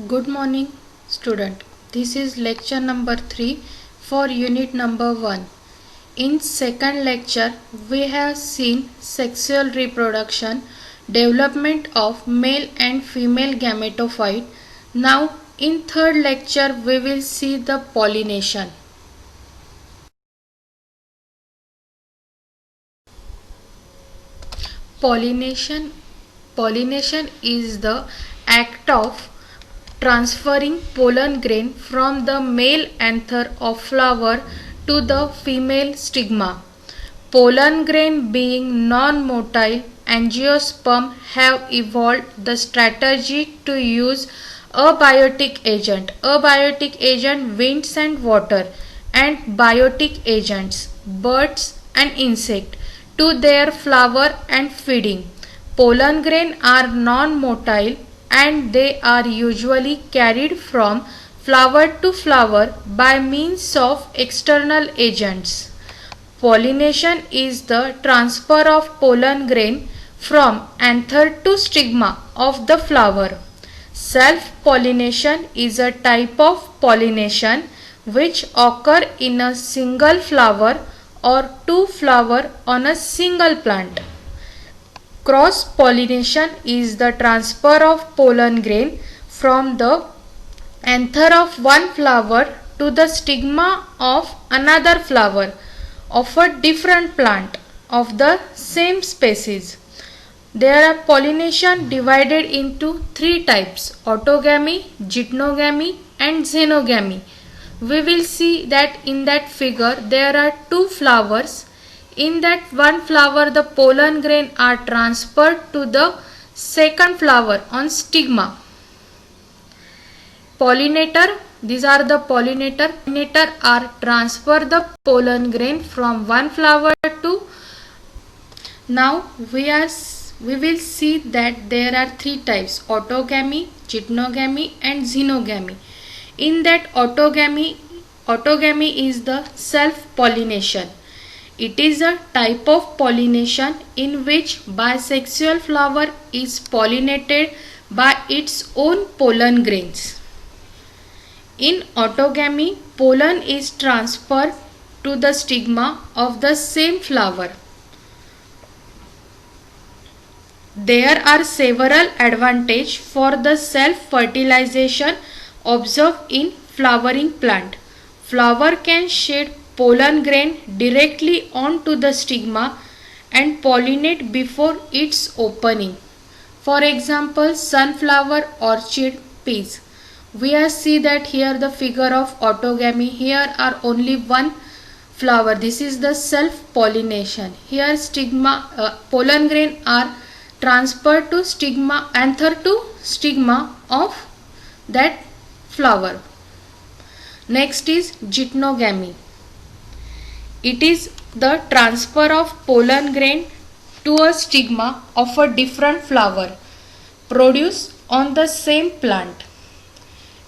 Good morning, student. This is lecture number 3 for unit number 1. In second lecture, we have seen sexual reproduction, development of male and female gametophyte. Now, in third lecture, we will see the pollination. Pollination is the act of transferring pollen grain from the male anther of flower to the female stigma. Pollen grain being non-motile, angiosperm have evolved the strategy to use abiotic agent winds and water, and biotic agents, birds and insect, to their flower and feeding. Pollen grain are non-motile and they are usually carried from flower to flower by means of external agents. Pollination is the transfer of pollen grain from anther to stigma of the flower. Self-pollination is a type of pollination which occur in a single flower or two flowers on a single plant. Cross-pollination is the transfer of pollen grain from the anther of one flower to the stigma of another flower of a different plant of the same species. There are pollination divided into three types: autogamy, geitonogamy and xenogamy. We will see that in that figure there are two flowers. In that one flower the pollen grain are transferred to the second flower on stigma. Pollinator, these are the pollinator. Pollinator are transfer the pollen grain from one flower to. Now we will see that there are three types: autogamy, geitonogamy and xenogamy. In that autogamy is the self-pollination. It is a type of pollination in which bisexual flower is pollinated by its own pollen grains. In autogamy, pollen is transferred to the stigma of the same flower. There are several advantages for the self-fertilization observed in flowering plant. Flower can shed pollen grain directly onto the stigma and pollinate before its opening. For example, sunflower, orchid, peas. We have see that here the figure of autogamy. Here are only one flower. This is the self-pollination. Here pollen grain are transferred to stigma, anther to stigma of that flower. Next is geitonogamy. It is the transfer of pollen grain to a stigma of a different flower produced on the same plant.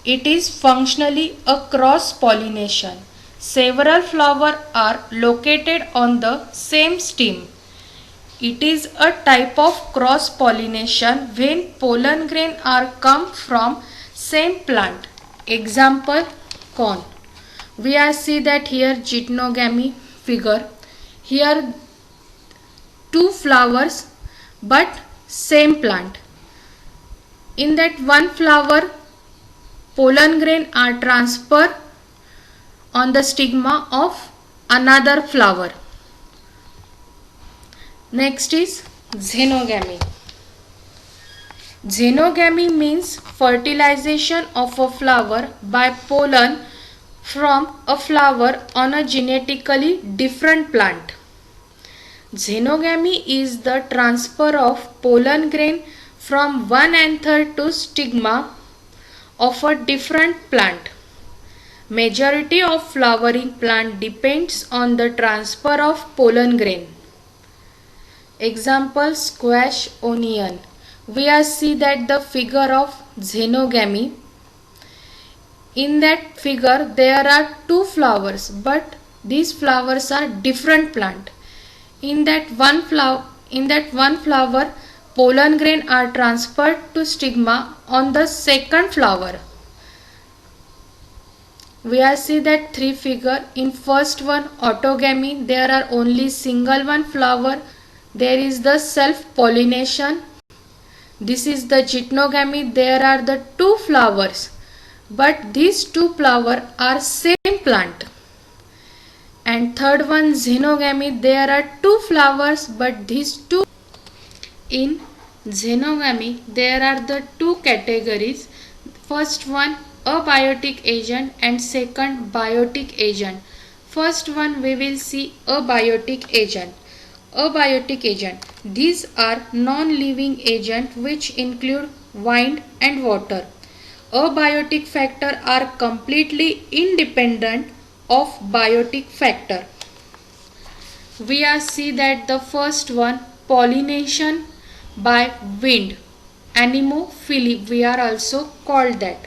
It is functionally a cross-pollination. Several flowers are located on the same stem. It is a type of cross-pollination when pollen grain are come from same plant. Example, corn. We are see that here geitonogamy figure. Here two flowers but same plant. In that one flower pollen grain are transferred on the stigma of another flower. Next is xenogamy. Xenogamy means fertilization of a flower by pollen from a flower on a genetically different plant. Xenogamy is the transfer of pollen grain from one anther to stigma of a different plant. Majority of flowering plant depends on the transfer of pollen grain. Example, squash, onion. We are see that the figure of xenogamy. In that figure there are two flowers but these flowers are different plant. In that one flower pollen grain are transferred to stigma on the second flower. We are see that three figure. In first one, autogamy, there are only single one flower. There is the self pollination. This is the geitonogamy, there are the two flowers, but these two flowers are same plant. And third one, xenogamy, there are two flowers, but these two. In xenogamy, there are the two categories. First one, abiotic agent, and second, biotic agent. First one we will see abiotic agent. Abiotic agent. These are non-living agents which include wind and water. Abiotic factor are completely independent of biotic factor. We are see that the first one, pollination by wind, anemophily we are also called that.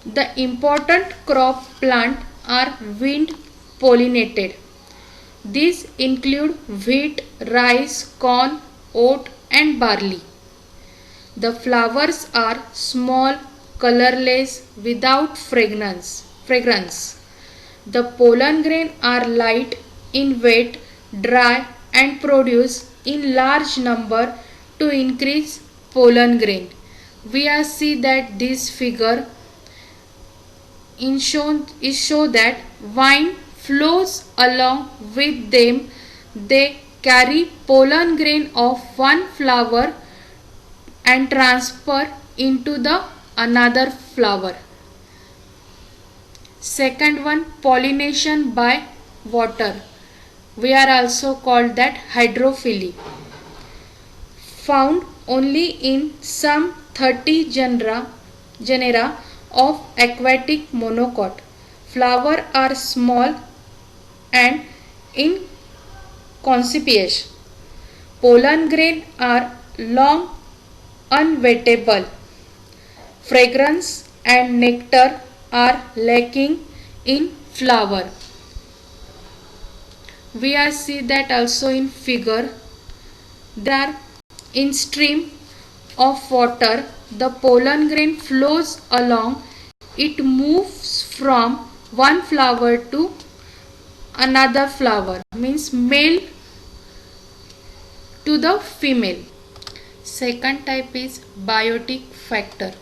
The important crop plant are wind pollinated. These include wheat, rice, corn, oat and barley. The flowers are small, colorless, without fragrance. The pollen grain are light in weight, dry and produce in large number to increase pollen grain. We are see that this figure show that wine flows along with them. They carry pollen grain of one flower and transfer into the another flower. Second one, pollination by water. We are also called that hydrophily. Found only in some 30 genera of aquatic monocot. Flowers are small and inconspicuous. Pollen grain are long, unwettable. Fragrance and nectar are lacking in flower. We are see that also in figure. There are in stream of water, the pollen grain flows along. It moves from one flower to another flower, means male to the female. Second type is biotic factor,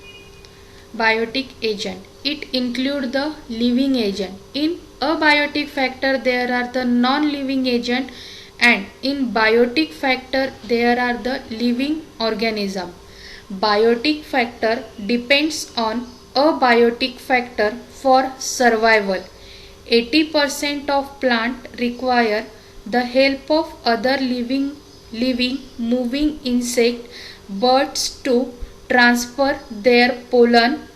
biotic agent. It includes the living agent. In abiotic factor there are the non-living agent, and in biotic factor there are the living organism. Biotic factor depends on abiotic factor for survival. 80% of plant require the help of other living moving insect, birds to transfer their pollen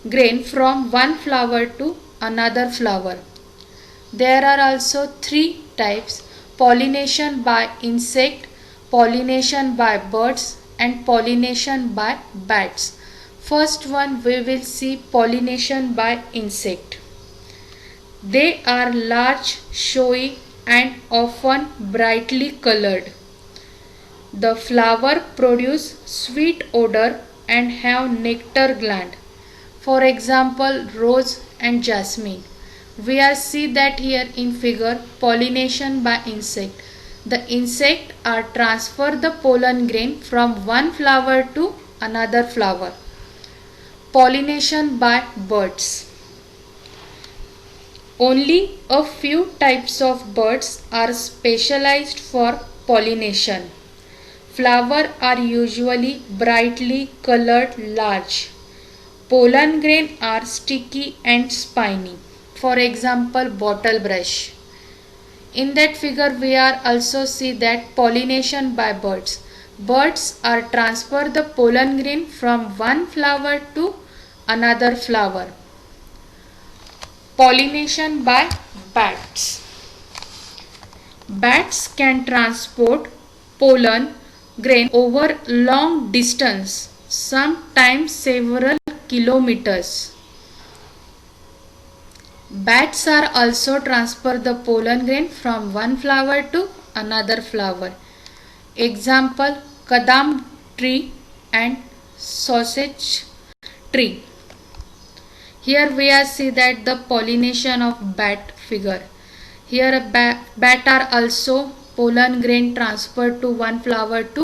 grain from one flower to another flower. There are also three types: pollination by insect, pollination by birds and pollination by bats. First one we will see pollination by insect. They are large, showy and often brightly colored. The flower produce sweet odor and have nectar gland. For example, rose and jasmine. We are see that here in figure, pollination by insect. The insect are transfer the pollen grain from one flower to another flower. Pollination by birds. Only a few types of birds are specialized for pollination. Flowers are usually brightly colored, large. Pollen grain are sticky and spiny. For example, bottle brush. In that figure we are also see that pollination by birds. Birds are transfer the pollen grain from one flower to another flower. Pollination by bats. Bats can transport pollen grain over long distance, sometimes several kilometers. Bats are also transfer the pollen grain from one flower to another flower. Example, kadam tree and sausage tree. Here we are see that the pollination of bat figure. Here bat are also pollen grain transferred to one flower to